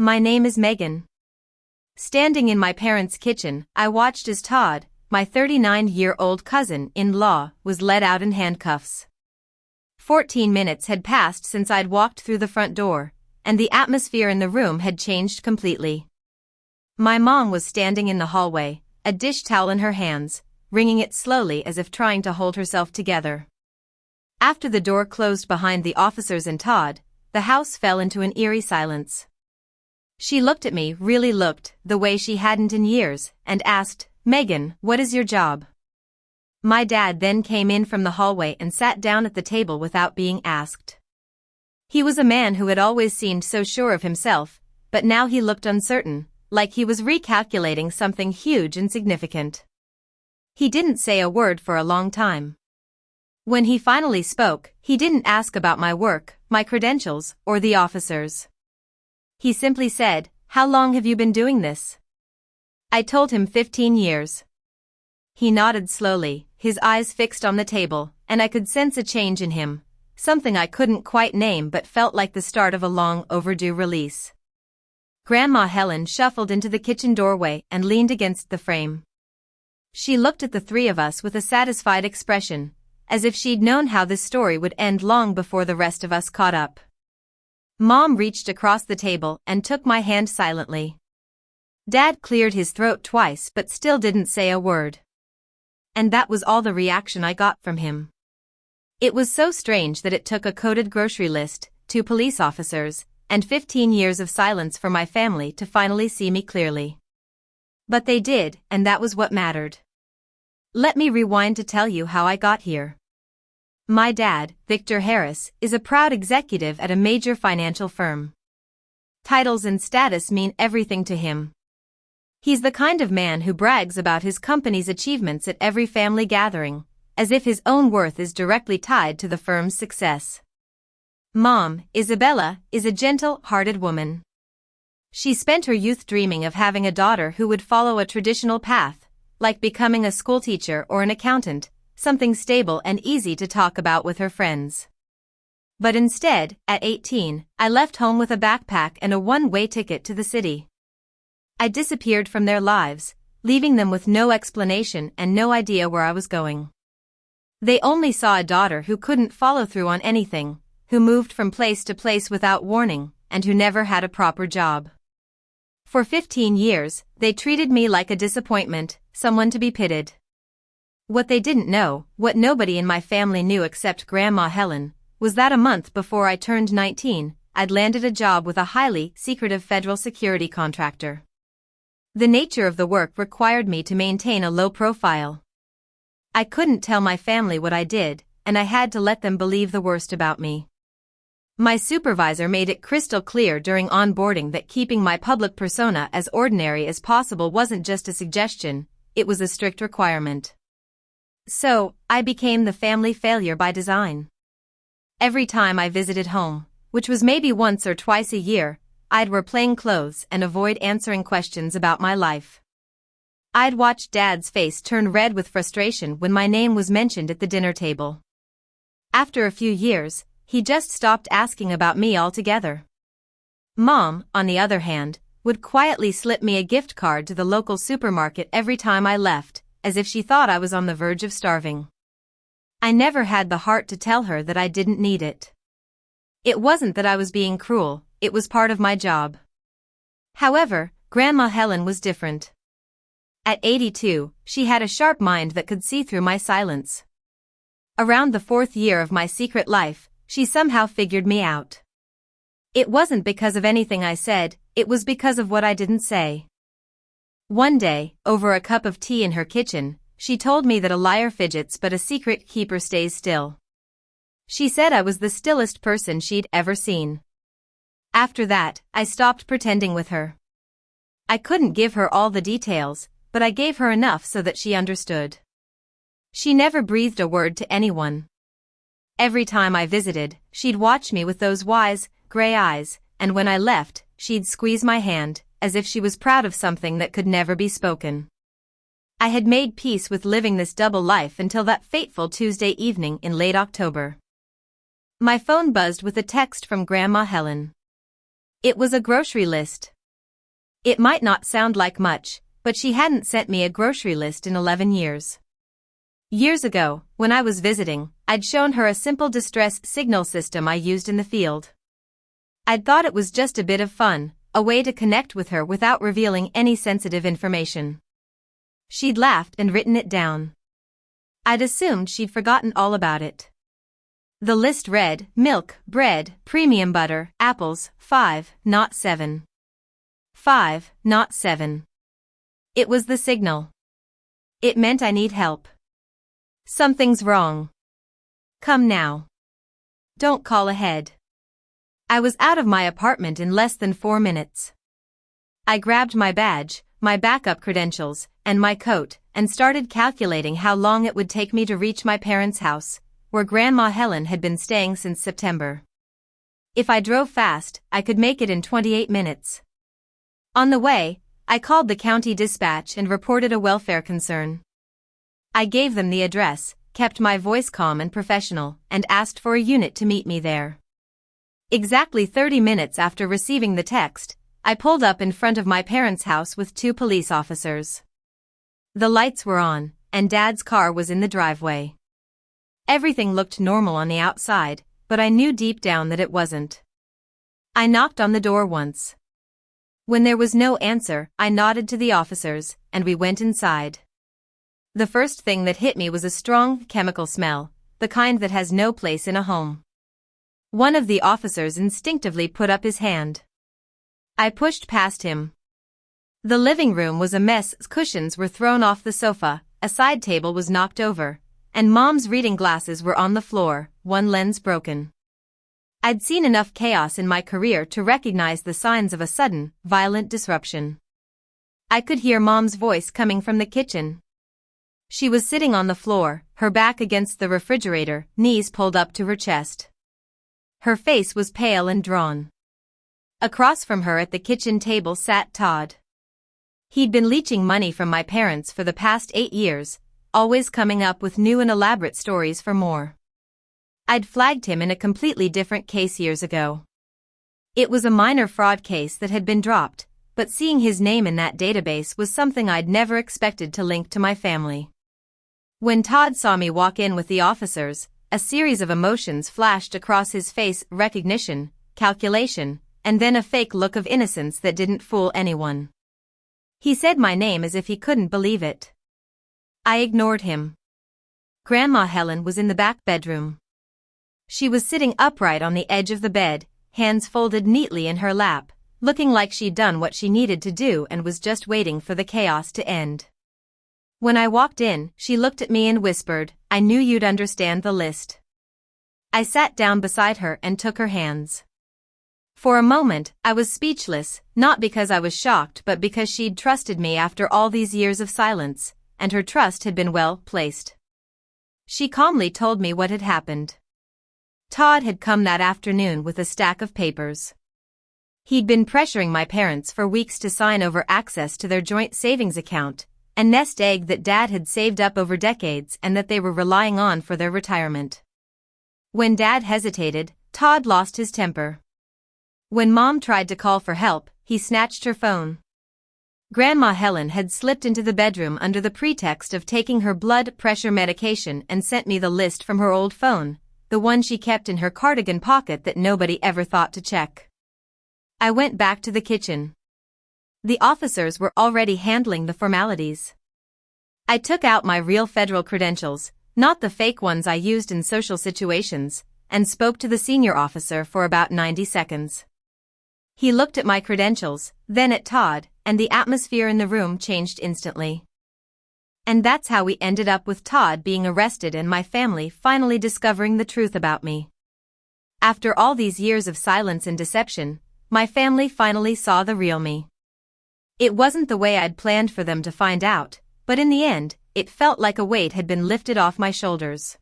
My name is Megan. Standing in my parents' kitchen, I watched as Todd, my 39-year-old cousin-in-law, was led out in handcuffs. 14 minutes had passed since I'd walked through the front door, and the atmosphere in the room had changed completely. My mom was standing in the hallway, a dish towel in her hands, wringing it slowly as if trying to hold herself together. After the door closed behind the officers and Todd, the house fell into an eerie silence. She looked at me, really looked, the way she hadn't in years, and asked, "Megan, what is your job?" My dad then came in from the hallway and sat down at the table without being asked. He was a man who had always seemed so sure of himself, but now he looked uncertain, like he was recalculating something huge and significant. He didn't say a word for a long time. When he finally spoke, he didn't ask about my work, my credentials, or the officers. He simply said, "How long have you been doing this?" I told him 15 years. He nodded slowly, his eyes fixed on the table, and I could sense a change in him, something I couldn't quite name but felt like the start of a long overdue release. Grandma Helen shuffled into the kitchen doorway and leaned against the frame. She looked at the three of us with a satisfied expression, as if she'd known how this story would end long before the rest of us caught up. Mom reached across the table and took my hand silently. Dad cleared his throat twice but still didn't say a word. And that was all the reaction I got from him. It was so strange that it took a coded grocery list, 2 police officers, and 15 years of silence for my family to finally see me clearly. But they did, and that was what mattered. Let me rewind to tell you how I got here. My dad, Victor Harris, is a proud executive at a major financial firm. Titles and status mean everything to him. He's the kind of man who brags about his company's achievements at every family gathering, as if his own worth is directly tied to the firm's success. Mom, Isabella, is a gentle-hearted woman. She spent her youth dreaming of having a daughter who would follow a traditional path, like becoming a schoolteacher or an accountant, something stable and easy to talk about with her friends. But instead, at 18, I left home with a backpack and a one-way ticket to the city. I disappeared from their lives, leaving them with no explanation and no idea where I was going. They only saw a daughter who couldn't follow through on anything, who moved from place to place without warning, and who never had a proper job. For 15 years, they treated me like a disappointment, someone to be pitied. What they didn't know, what nobody in my family knew except Grandma Helen, was that a month before I turned 19, I'd landed a job with a highly secretive federal security contractor. The nature of the work required me to maintain a low profile. I couldn't tell my family what I did, and I had to let them believe the worst about me. My supervisor made it crystal clear during onboarding that keeping my public persona as ordinary as possible wasn't just a suggestion, it was a strict requirement. So, I became the family failure by design. Every time I visited home, which was maybe once or twice a year, I'd wear plain clothes and avoid answering questions about my life. I'd watch Dad's face turn red with frustration when my name was mentioned at the dinner table. After a few years, he just stopped asking about me altogether. Mom, on the other hand, would quietly slip me a gift card to the local supermarket every time I left, as if she thought I was on the verge of starving. I never had the heart to tell her that I didn't need it. It wasn't that I was being cruel, it was part of my job. However, Grandma Helen was different. At 82, she had a sharp mind that could see through my silence. Around the 4th year of my secret life, she somehow figured me out. It wasn't because of anything I said, it was because of what I didn't say. One day, over a cup of tea in her kitchen, she told me that a liar fidgets but a secret keeper stays still. She said I was the stillest person she'd ever seen. After that, I stopped pretending with her. I couldn't give her all the details, but I gave her enough so that she understood. She never breathed a word to anyone. Every time I visited, she'd watch me with those wise, gray eyes, and when I left, she'd squeeze my hand, as if she was proud of something that could never be spoken. I had made peace with living this double life until that fateful Tuesday evening in late October. My phone buzzed with a text from Grandma Helen. It was a grocery list. It might not sound like much, but she hadn't sent me a grocery list in 11 years. Years ago, when I was visiting, I'd shown her a simple distress signal system I used in the field. I'd thought it was just a bit of fun, a way to connect with her without revealing any sensitive information. She'd laughed and written it down. I'd assumed she'd forgotten all about it. The list read, milk, bread, premium butter, apples, 5, not 7. 5, not 7. It was the signal. It meant I need help. Something's wrong. Come now. Don't call ahead. I was out of my apartment in less than 4 minutes. I grabbed my badge, my backup credentials, and my coat, and started calculating how long it would take me to reach my parents' house, where Grandma Helen had been staying since September. If I drove fast, I could make it in 28 minutes. On the way, I called the county dispatch and reported a welfare concern. I gave them the address, kept my voice calm and professional, and asked for a unit to meet me there. Exactly 30 minutes after receiving the text, I pulled up in front of my parents' house with 2 police officers. The lights were on, and Dad's car was in the driveway. Everything looked normal on the outside, but I knew deep down that it wasn't. I knocked on the door once. When there was no answer, I nodded to the officers, and we went inside. The first thing that hit me was a strong chemical smell, the kind that has no place in a home. One of the officers instinctively put up his hand. I pushed past him. The living room was a mess. Cushions were thrown off the sofa, a side table was knocked over, and Mom's reading glasses were on the floor, one lens broken. I'd seen enough chaos in my career to recognize the signs of a sudden, violent disruption. I could hear Mom's voice coming from the kitchen. She was sitting on the floor, her back against the refrigerator, knees pulled up to her chest. Her face was pale and drawn. Across from her at the kitchen table sat Todd. He'd been leeching money from my parents for the past 8 years, always coming up with new and elaborate stories for more. I'd flagged him in a completely different case years ago. It was a minor fraud case that had been dropped, but seeing his name in that database was something I'd never expected to link to my family. When Todd saw me walk in with the officers, a series of emotions flashed across his face: recognition, calculation, and then a fake look of innocence that didn't fool anyone. He said my name as if he couldn't believe it. I ignored him. Grandma Helen was in the back bedroom. She was sitting upright on the edge of the bed, hands folded neatly in her lap, looking like she'd done what she needed to do and was just waiting for the chaos to end. When I walked in, she looked at me and whispered, "I knew you'd understand the list." I sat down beside her and took her hands. For a moment, I was speechless, not because I was shocked but because she'd trusted me after all these years of silence, and her trust had been well placed. She calmly told me what had happened. Todd had come that afternoon with a stack of papers. He'd been pressuring my parents for weeks to sign over access to their joint savings account, a nest egg that Dad had saved up over decades and that they were relying on for their retirement. When Dad hesitated, Todd lost his temper. When Mom tried to call for help, he snatched her phone. Grandma Helen had slipped into the bedroom under the pretext of taking her blood pressure medication and sent me the list from her old phone, the one she kept in her cardigan pocket that nobody ever thought to check. I went back to the kitchen. The officers were already handling the formalities. I took out my real federal credentials, not the fake ones I used in social situations, and spoke to the senior officer for about 90 seconds. He looked at my credentials, then at Todd, and the atmosphere in the room changed instantly. And that's how we ended up with Todd being arrested and my family finally discovering the truth about me. After all these years of silence and deception, my family finally saw the real me. It wasn't the way I'd planned for them to find out, but in the end, it felt like a weight had been lifted off my shoulders.